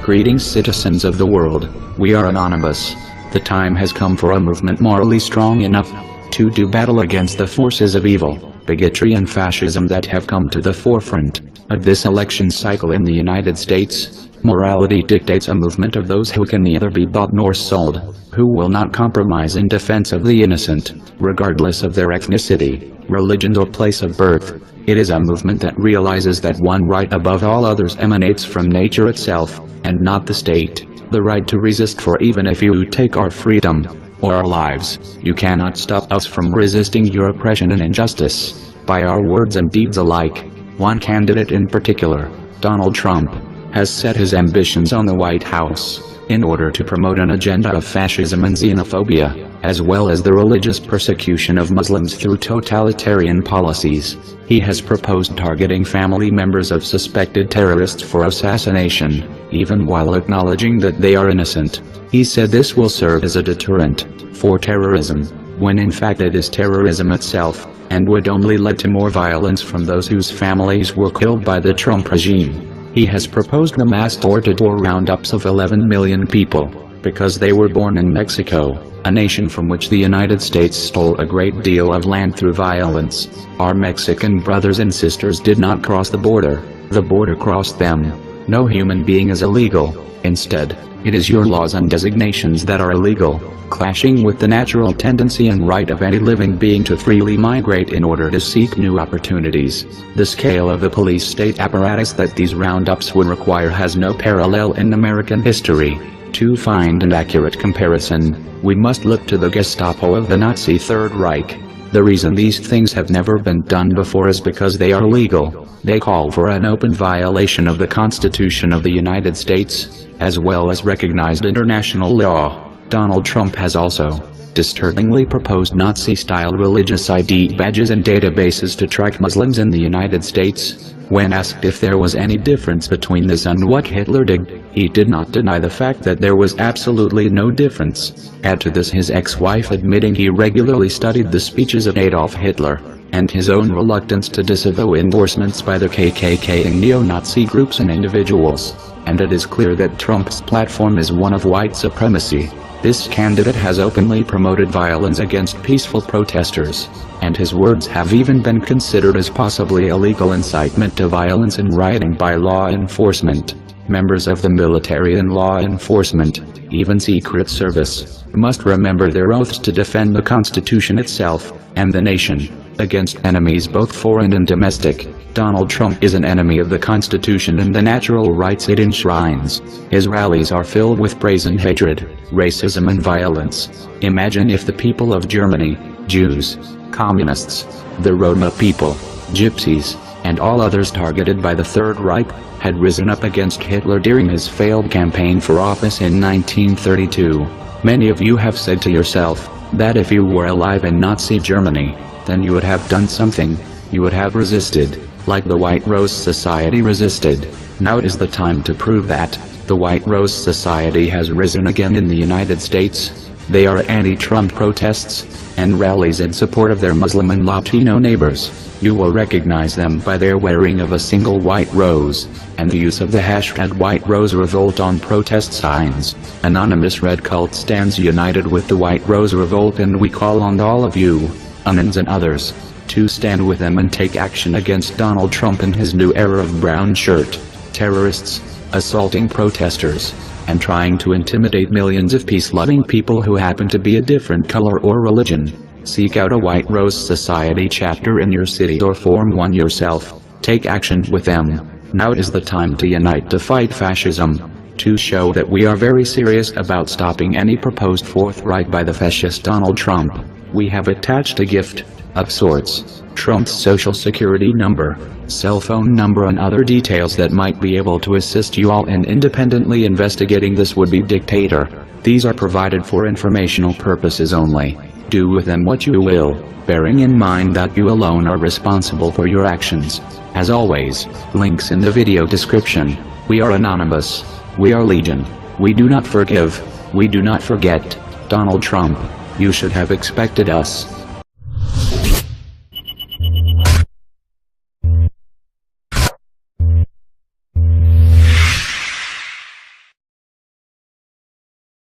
Greetings, citizens of the world. We are anonymous. The time has come for a movement morally strong enough to do battle against the forces of evil, bigotry and fascism that have come to the forefront of this election cycle in the United States. Morality dictates a movement of those who can neither be bought nor sold, who will not compromise in defense of the innocent, regardless of their ethnicity, religion or place of birth. It is a movement that realizes that one right above all others emanates from nature itself, and not the state, the right to resist, for even if you take our freedom, or our lives, you cannot stop us from resisting your oppression and injustice, by our words and deeds alike. One candidate in particular, Donald Trump, has set his ambitions on the White House, in order to promote an agenda of fascism and xenophobia, as well as the religious persecution of Muslims through totalitarian policies. He has proposed targeting family members of suspected terrorists for assassination, even while acknowledging that they are innocent. He said this will serve as a deterrent for terrorism, when in fact it is terrorism itself, and would only lead to more violence from those whose families were killed by the Trump regime. He has proposed the mass door-to-door roundups of 11 million people, because they were born in Mexico, a nation from which the United States stole a great deal of land through violence. Our Mexican brothers and sisters did not cross the border crossed them. No human being is illegal. Instead, it is your laws and designations that are illegal, clashing with the natural tendency and right of any living being to freely migrate in order to seek new opportunities. The scale of the police state apparatus that these roundups would require has no parallel in American history. To find an accurate comparison, we must look to the Gestapo of the Nazi Third Reich. The reason these things have never been done before is because they are legal. They call for an open violation of the Constitution of the United States, as well as recognized international law. Donald Trump has also disturbingly proposed Nazi-style religious ID badges and databases to track Muslims in the United States. When asked if there was any difference between this and what Hitler did, he did not deny the fact that there was absolutely no difference. Add to this his ex-wife admitting he regularly studied the speeches of Adolf Hitler, and his own reluctance to disavow endorsements by the KKK and neo-Nazi groups and individuals. And it is clear that Trump's platform is one of white supremacy. This candidate has openly promoted violence against peaceful protesters, and his words have even been considered as possibly illegal incitement to violence and rioting by law enforcement. Members of the military and law enforcement, even Secret Service, must remember their oaths to defend the Constitution itself, and the nation, against enemies both foreign and domestic. Donald Trump is an enemy of the Constitution and the natural rights it enshrines. His rallies are filled with brazen hatred, racism and violence. Imagine if the people of Germany, Jews, communists, the Roma people, gypsies, and all others targeted by the Third Reich, had risen up against Hitler during his failed campaign for office in 1932. Many of you have said to yourself, that if you were alive in Nazi Germany, then you would have done something, you would have resisted, like the White Rose Society resisted. Now is the time to prove that. The White Rose Society has risen again in the United States. They are anti-Trump protests and rallies in support of their Muslim and Latino neighbors. You will recognize them by their wearing of a single white rose, and the use of the hashtag White Rose Revolt on protest signs. Anonymous Red Cult stands united with the White Rose Revolt, and we call on all of you, Anons and others, to stand with them and take action against Donald Trump and his new era of brown shirt terrorists, assaulting protesters, and trying to intimidate millions of peace-loving people who happen to be a different color or religion. Seek out a White Rose Society chapter in your city or form one yourself. Take action with them. Now is the time to unite to fight fascism, to show that we are very serious about stopping any proposed Fourth Reich by the fascist Donald Trump. We have attached a gift, of sorts, Trump's social security number, cell phone number and other details that might be able to assist you all in independently investigating this would-be dictator. These are provided for informational purposes only. Do with them what you will, bearing in mind that you alone are responsible for your actions. As always, links in the video description. We are anonymous. We are legion. We do not forgive. We do not forget. Donald Trump, you should have expected us.